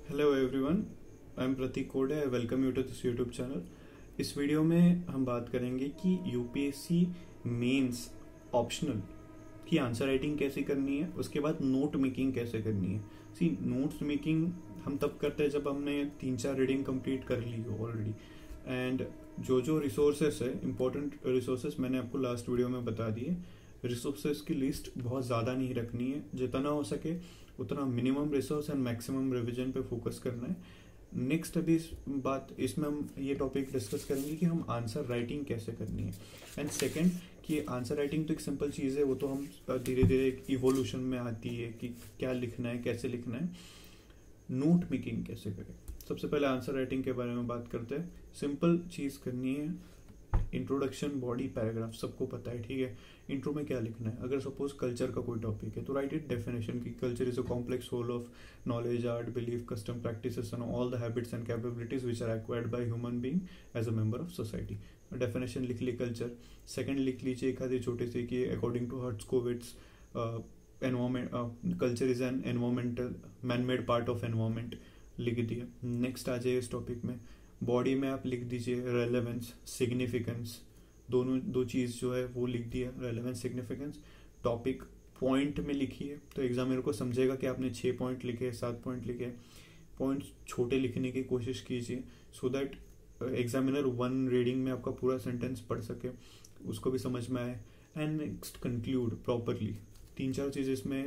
Hello everyone, I am Prateek Kode. I welcome you to this YouTube channel. इस video में हम बात करेंगे कि यूपीएससी मेंस ऑप्शनल की आंसर राइटिंग कैसे करनी है, उसके बाद नोट मेकिंग कैसे करनी है। सी नोट्स मेकिंग हम तब करते हैं जब हमने 3-4 रीडिंग कंप्लीट कर ली हो ऑलरेडी। एंड जो रिसोर्सेस है, इंपॉर्टेंट रिसोर्सेस मैंने आपको लास्ट वीडियो में बता दिए। रिसोर्सेस की लिस्ट बहुत ज़्यादा नहीं रखनी है, जितना हो सके उतना minimum resource and maximum revision पे फोकस करना है। नेक्स्ट अभी इसमें हम ये टॉपिक डिस्कस करेंगे कि हम आंसर राइटिंग कैसे करनी है। एंड सेकंड कि आंसर राइटिंग तो एक सिंपल चीज़ है, वो तो हम धीरे धीरे एक इवोल्यूशन में आती है कि क्या लिखना है, कैसे लिखना है। नोट मेकिंग कैसे करें, सबसे पहले आंसर राइटिंग के बारे में बात करते हैं। सिंपल चीज़ करनी है, इंट्रोडक्शन, बॉडी, पैराग्राफ सबको पता है, ठीक है। इंट्रो में क्या लिखना है, अगर सपोज कल्चर का कोई टॉपिक है तो राइट इट डेफिनेशन की culture is a complex whole of knowledge, art, belief, custom, practices and all the habits and capabilities which are acquired by human being as a member of society. Definition लिख ली culture. Second लिख लीजिए एक आधे छोटे से कि according to Herskovits environment, culture is an environmental man made part of environment, लिख दिया। नेक्स्ट आ जाइए इस टॉपिक में, बॉडी में आप लिख दीजिए रेलेवेंस, सिग्निफिकेंस, दो चीज़ जो है वो लिख दिया, रेलेवेंस, सिग्निफिकेंस। टॉपिक पॉइंट में लिखिए तो एग्जामिनर को समझेगा कि आपने 6 पॉइंट लिखे, 7 पॉइंट लिखे। पॉइंट्स छोटे लिखने की कोशिश कीजिए so that examiner one reading में आपका पूरा सेंटेंस पढ़ सके, उसको भी समझ में आए। And next conclude properly. 3-4 चीज़ इसमें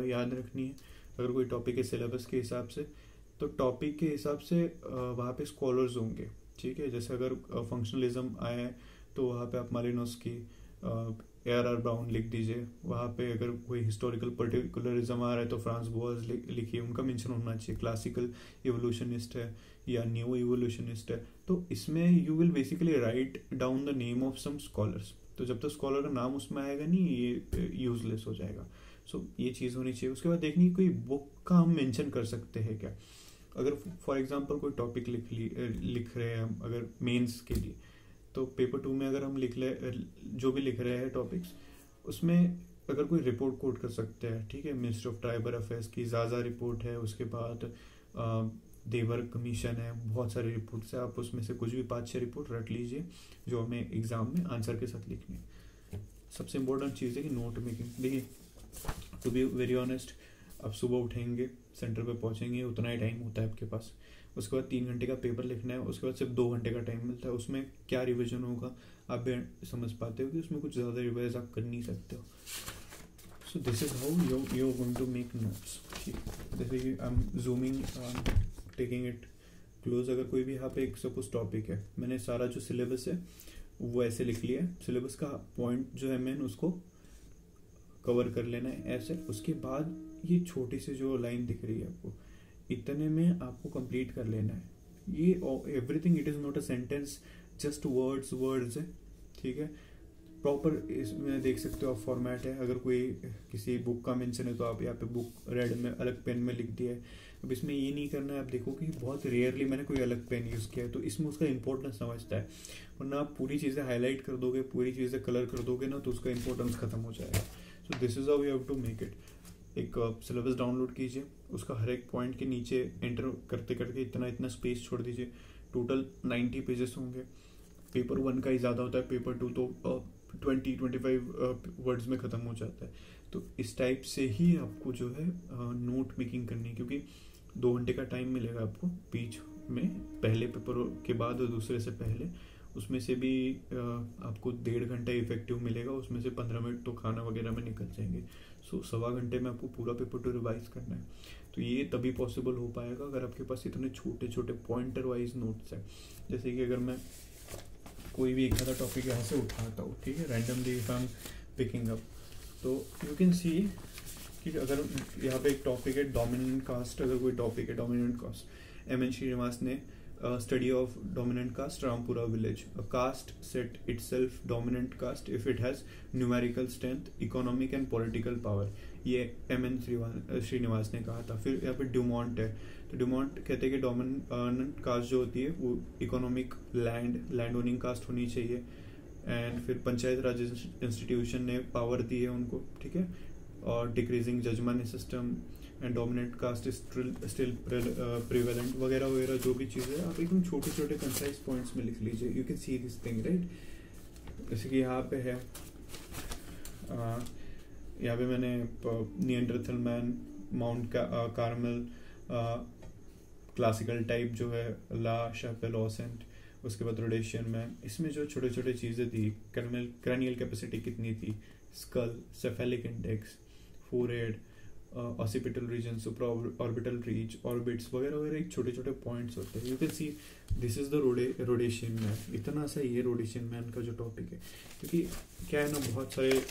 याद रखनी है। अगर कोई टॉपिक है सिलेबस के हिसाब से, तो टॉपिक के हिसाब से वहाँ पे स्कॉलर्स होंगे, ठीक है। जैसे अगर फंक्शनलिज्म आया है तो वहाँ पे आप मालिनोस्की, AR ब्राउन लिख दीजिए। वहाँ पे अगर कोई हिस्टोरिकल पर्टिकुलरिज्म आ रहा है तो फ्रांस बोअर्स लिखिए, उनका मेंशन होना चाहिए। क्लासिकल इवोल्यूशनिस्ट है या न्यू इवोल्यूशनिस्ट है, तो इसमें you will basically write down the name of some scholars. तो जब तक स्कॉलर का नाम उसमें आएगा नहीं, ये यूजलेस हो जाएगा। सो ये चीज़ होनी चाहिए। उसके बाद देखनी कोई बुक का हम मेंशन कर सकते हैं क्या। अगर फॉर एग्जांपल कोई टॉपिक लिख रहे हैं हम अगर मेंस के लिए, तो पेपर 2 में अगर हम जो भी लिख रहे हैं टॉपिक्स, उसमें अगर कोई रिपोर्ट कोट कर सकते हैं, ठीक है। मिनिस्ट्री ऑफ ट्राइबल अफेयर्स की ज़ाज़ा रिपोर्ट है, उसके बाद देवर कमीशन है, बहुत सारी रिपोर्ट्स है। आप उसमें से कुछ भी 5-6 रिपोर्ट रट लीजिए जो हमें एग्जाम में आंसर के साथ लिखनी है। सबसे इम्पोर्टेंट चीज़ है कि नोट मेकिंग। देखिए, टू बी वेरी ऑनेस्ट, आप सुबह उठेंगे, सेंटर पे पहुंचेंगे, उतना ही टाइम होता है आपके पास। उसके बाद 3 घंटे का पेपर लिखना है, उसके बाद सिर्फ 2 घंटे का टाइम मिलता है। उसमें क्या रिवीजन होगा आप भी समझ पाते हो कि उसमें कुछ ज़्यादा रिवाइज आप कर नहीं सकते हो। So this is how you are going to make notes. जैसे कि I am zooming, taking it close. अगर कोई भी यहाँ पे एक सपोज टॉपिक है, मैंने सारा जो सिलेबस है वो ऐसे लिख लिया है। सिलेबस का पॉइंट जो है मेन उसको कवर कर लेना है ऐसे। उसके बाद ये छोटी सी जो लाइन दिख रही है आपको, इतने में आपको कंप्लीट कर लेना है। ये everything, it is not a sentence, just words है, ठीक है। प्रॉपर इसमें देख सकते हो आप फॉर्मेट है। अगर कोई किसी बुक का मेंशन है तो आप यहाँ पे बुक रेड में अलग पेन में लिख दिया है। अब इसमें ये नहीं करना है, आप देखो कि बहुत रेयरली मैंने कोई अलग पेन यूज़ किया है, तो इसमें उसका इंपॉर्टेंस समझता है। वरना आप पूरी चीज़ें हाईलाइट कर दोगे, पूरी चीज़ें कलर कर दोगे ना, तो उसका इंपॉर्टेंस खत्म हो जाएगा। So this is how you have to make it. एक सिलेबस डाउनलोड कीजिए, उसका हर एक पॉइंट के नीचे एंटर करते करके इतना स्पेस छोड़ दीजिए। टोटल 90 पेजेस होंगे। पेपर 1 का ही ज़्यादा होता है, पेपर 2 तो 20-25 वर्ड्स में ख़त्म हो जाता है। तो इस टाइप से ही आपको जो है नोट मेकिंग करनी है, क्योंकि 2 घंटे का टाइम मिलेगा आपको बीच में, पहले पेपर के बाद और दूसरे से पहले। उसमें से भी आपको 1.5 घंटा इफेक्टिव मिलेगा, उसमें से 15 मिनट तो खाना वगैरह में निकल जाएंगे। सो 1.25 घंटे में आपको पूरा पेपर टू रिवाइज करना है। तो ये तभी पॉसिबल हो पाएगा अगर आपके पास इतने छोटे छोटे पॉइंटर वाइज नोट्स हैं। जैसे कि अगर मैं कोई भी एक आधा टॉपिक यहाँ से उठाता हूँ, ठीक है, randomly if I am picking up, तो यू कैन सी कि अगर यहाँ पे एक टॉपिक है डोमिनेंट कास्ट, अगर कोई टॉपिक है डोमिनेंट कास्ट, MN श्रीनिवास ने study of dominant caste, Rampura village. A caste set itself dominant caste if it has numerical strength, economic and political power. ये MN श्रीनिवास ने कहा था। फिर यहाँ पे ड्यूमॉन्ट है, तो ड्यूमॉन्ट कहते हैं कि डोमिनेंट कास्ट जो होती है वो इकोनॉमिक, लैंड ओनिंग कास्ट होनी चाहिए। एंड फिर पंचायत राज इंस्टीट्यूशन ने पावर दी है उनको, ठीक है। और decreasing judgement system, and dominant caste is still prevalent वगैरह वगैरह जो भी चीज़ें आप एकदम छोटे छोटे कंसाइज पॉइंट्स में लिख लीजिए. You can see this thing right. जैसे कि यहाँ पे है, यहाँ पे मैंने Neanderthal man, mount Carmel, classical type जो है ला शापेलोसेंट, उसके बाद रोडेशियन मैन. इसमें जो छोटे छोटे चीज़ें थी, क्रैनियल कैपेसिटी कितनी थी, skull, cephalic index, forehead, occipital region, supra orbital ridge, orbits वगैरह वगैरह एक छोटे छोटे पॉइंट्स होते हैं. You can see this is the Rhodesian man. इतना सा ये रोडेशियन मैन का जो टॉपिक है, क्योंकि क्या है ना, बहुत सारे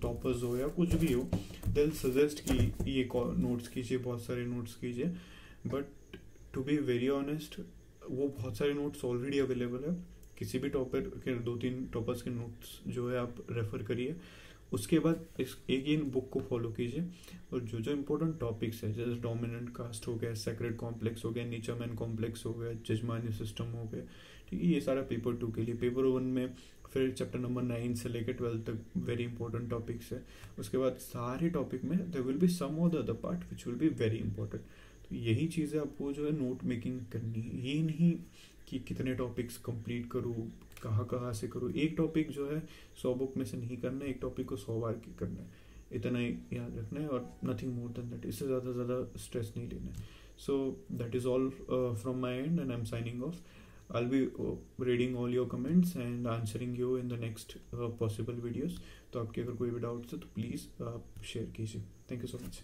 टॉपर्स हो या कुछ भी हो, दे विल सजेस्ट कि ये नोट्स कीजिए, बहुत सारे नोट्स कीजिए. But to be very honest, वो बहुत सारे नोट्स ऑलरेडी अवेलेबल है. किसी भी टॉपर के 2-3 टॉपर्स के नोट्स जो है आप रेफर करिए. उसके बाद एक इन बुक को फॉलो कीजिए, और जो जो इम्पोर्टेंट टॉपिक्स है, जैसे डोमिनेंट कास्ट हो गया, सेक्रेड कॉम्प्लेक्स हो गया, नीचा मैन कॉम्प्लेक्स हो गया, जजमानी सिस्टम हो गया, ठीक है, ये सारा पेपर 2 के लिए. पेपर 1 में फिर चैप्टर नंबर 9 से लेकर 12 तक वेरी इंपॉर्टेंट टॉपिक्स है. उसके बाद सारे टॉपिक में देयर विल बी सम और the other part which will be very important. तो यही चीज़ें आपको जो है नोट मेकिंग करनी है. ये नहीं कि कितने टॉपिक्स कंप्लीट करूँ, कहाँ से करूँ. एक टॉपिक जो है 100 बुक में से नहीं करना है, एक टॉपिक को 100 बार करना है, इतना ही याद रखना है, और नथिंग मोर देन दैट. इससे ज़्यादा स्ट्रेस नहीं लेना है. So that is all from my and, and I am signing off. I'll be reading all your comments and answering you in the next possible videos. तो आपके अगर कोई भी डाउट्स है तो प्लीज़ आप शेयर कीजिए. Thank you so much.